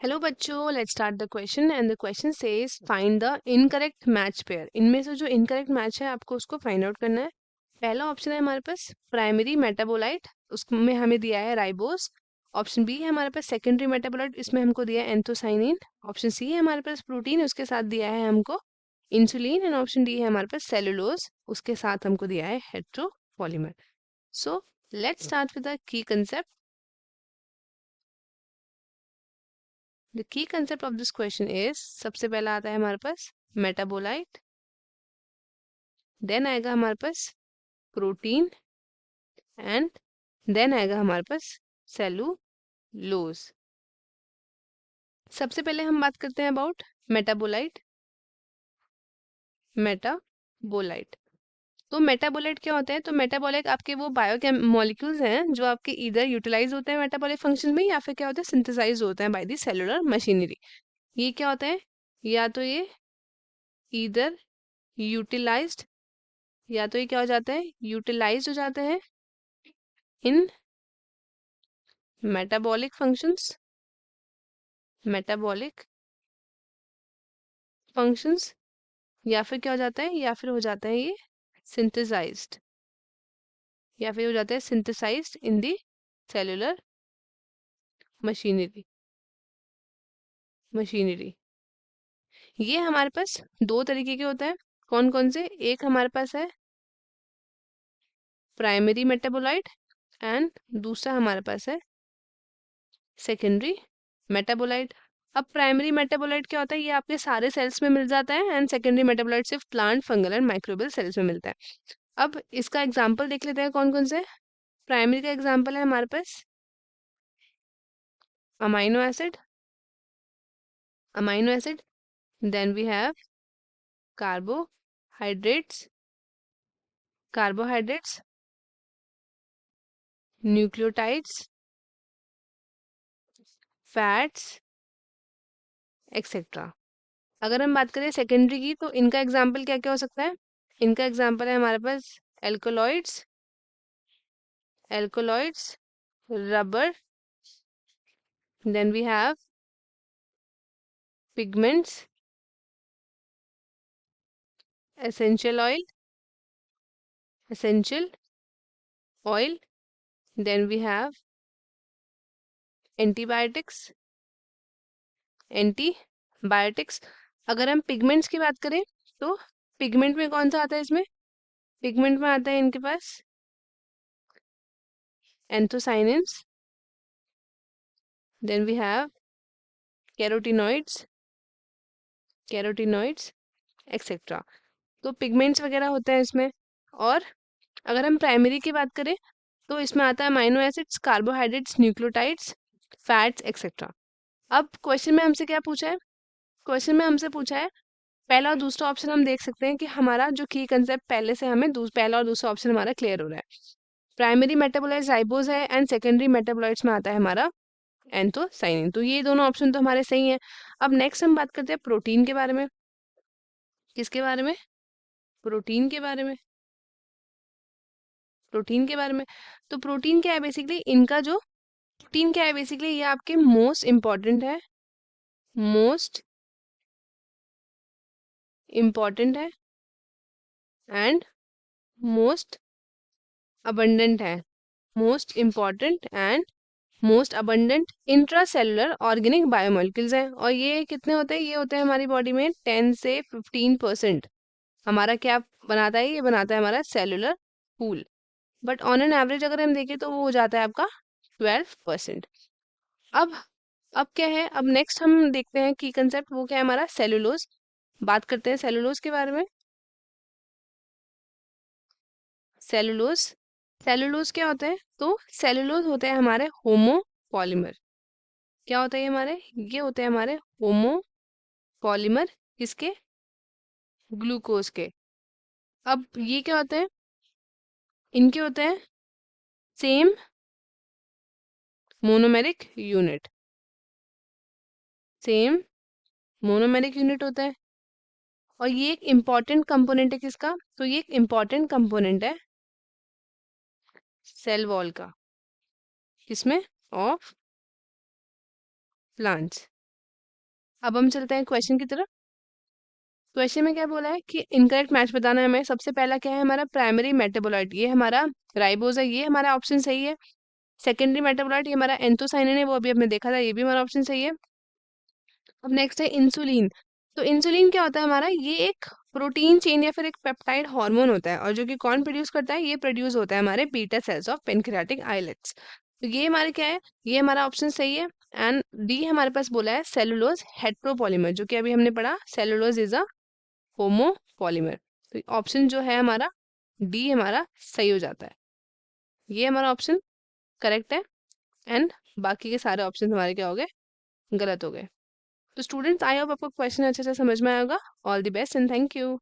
Hello बच्चों, let's start the question and the question says find the incorrect match pair. इनमें से जो incorrect match है आपको उसको फाइंड आउट करना है। पहला ऑप्शन है हमारे पास प्राइमरी मेटाबोलाइट, उसमें हमें दिया है राइबोस। ऑप्शन बी है हमारे पास सेकेंडरी मेटाबोलाइट, इसमें हमको दिया है एंथोसाइनिन। ऑप्शन सी है हमारे पास प्रोटीन, उसके साथ दिया है हमको इंसुलिन। एंड ऑप्शन डी है हमारे पास सेलुलोज, उसके साथ हमको दिया है heteropolymer. So let's start with the key concept. The key concept of this question is, सबसे पहला आता है हमारे पास मेटाबोलाइट, देन आएगा हमारे पास प्रोटीन एंड देन आएगा हमारे पास सेलुलोज। सबसे पहले हम बात करते हैं अबाउट मेटाबोलाइट। मेटाबोलाइट तो मेटाबोलाइट क्या होता है? तो मेटाबोलाइट आपके वो बायो मॉलिक्यूल्स हैं जो आपके इधर यूटिलाइज होते हैं मेटाबॉलिक फंक्शन में, या फिर क्या होता है सिंथेसाइज होते हैं बाय द सेलुलर मशीनरी। ये क्या होता है? या तो ये इधर यूटिलाइज्ड, या तो ये क्या हो जाता है यूटिलाइज हो जाते हैं इन मेटाबॉलिक फंक्शंस। मेटाबॉलिक फंक्शंस या फिर क्या हो जाता है, या फिर हो जाता है ये सिंथेसाइज्ड, या फिर हो जाता है सिंथेसाइज्ड इन दी सेलुलर मशीनरी। ये हमारे पास दो तरीके के होता है। कौन कौन से? एक हमारे पास है प्राइमरी मेटाबोलाइट एंड दूसरा हमारे पास है सेकेंडरी मेटाबोलाइट। अब प्राइमरी मेटाबोलाइट क्या होता है? ये आपके सारे सेल्स में मिल जाता है एंड सेकेंडरी मेटाबोलाइट सिर्फ plant, fungal and microbial cells में मिलता है। अब इसका एग्जांपल देख लेते हैं कौन कौन से। प्राइमरी का एग्जांपल है हमारे पास amino acid, then we have carbohydrates, carbohydrates, nucleotides, fats, etcetera. अगर हम बात करें सेकेंडरी की, तो इनका एग्जाम्पल क्या क्या हो सकता है? इनका एग्जाम्पल है हमारे पास alkaloids, rubber, then we have pigments, essential oil, essential oil, then we have antibiotics, antibiotics. अगर हम पिगमेंट्स की बात करें, तो पिगमेंट में कौन सा आता है? इसमें पिगमेंट में आता है इनके पास anthocyanins, then we have carotenoids, etcetera. तो पिगमेंट्स वगैरह होते हैं इसमें। और अगर हम प्राइमरी की बात करें, तो इसमें आता है amino acids, carbohydrates, nucleotides, fats, etcetera. अब क्वेश्चन में हमसे क्या पूछा है? क्वेश्चन में हमसे पूछा है पहला और दूसरा ऑप्शन। हम देख सकते हैं कि हमारा जो की कंसेप्ट पहले से हमें पहला और दूसरा ऑप्शन हमारा क्लियर हो रहा है। प्राइमरी मेटाबोलाइट्स राइबोज है एंड सेकेंडरी मेटाबोलाइट्स में आता है हमारा एंथोसाइनिन। तो ये दोनों ऑप्शन तो हमारे सही हैं। अब नेक्स्ट हम बात करते हैं प्रोटीन के बारे में। किसके बारे में? प्रोटीन के बारे में। प्रोटीन के बारे में तो प्रोटीन क्या है बेसिकली? इनका जो प्रोटीन क्या है बेसिकली, ये आपके मोस्ट इम्पॉर्टेंट है, मोस्ट इम्पॉर्टेंट है एंड मोस्ट अबंडेंट है। Most important and most abundant intracellular organic biomolecules हैं। और ये कितने होते हैं? ये होते हैं हमारी बॉडी में 10 से 15%। हमारा क्या बनाता है? ये बनाता है हमारा cellular pool. But on an average अगर हम देखें तो वो हो जाता है आपका 12%। अब अब क्या है? अब नेक्स्ट हम देखते हैं की कंसेप्ट, वो क्या है हमारा सेलुलोज। बात करते हैं सेलुलोज के बारे में। सेलुलोज सेलुलोज क्या होता है? तो सेलुलोज होते हैं हमारे होमो पॉलीमर। क्या होता है ये हमारे? ये होते हैं हमारे होमो पॉलीमर। किसके? ग्लूकोज के। अब ये क्या होते हैं? इनके होते हैं same monomeric unit. Same monomeric unit होता है। और ये एक इम्पॉर्टेंट कंपोनेंट है किसका? तो ये एक इम्पॉर्टेंट कंपोनेंट है सेल वॉल का। किसमें? Of plants. अब हम चलते हैं क्वेश्चन की तरफ। क्वेश्चन में क्या बोला है कि इनकरेक्ट मैच बताना है हमें। सबसे पहला क्या है हमारा प्राइमरी मेटाबोलाइट, ये हमारा राइबोज है, ये हमारा ऑप्शन सही है। सेकेंडरी मेटाबोलाइट ये हमारा एंथोसाइनिन है, वो अभी हमने देखा था, ये भी हमारा ऑप्शन सही है। अब नेक्स्ट है इंसुलिन। तो इंसुलिन क्या होता है हमारा, ये एक प्रोटीन चेन या फिर एक पेप्टाइड हार्मोन होता है, और जो कि कौन प्रोड्यूस करता है, ये प्रोड्यूस होता है हमारे beta cells of pancreatic islets. तो ये हमारे क्या है, ये हमारा ऑप्शन सही है। एंड डी हमारे पास बोला है सेलुलोज हेट्रोपॉलीमर, जो कि अभी हमने पढ़ा सेलुलोज इज अ होमोपॉलीमर। तो ऑप्शन जो है हमारा डी हमारा सही हो जाता है, ये हमारा ऑप्शन करेक्ट है। एंड बाकी के सारे ऑप्शन हमारे क्या हो गए, गलत हो गए। तो स्टूडेंट्स आई होप आपको क्वेश्चन अच्छे से समझ में आएगा। All the best and thank you.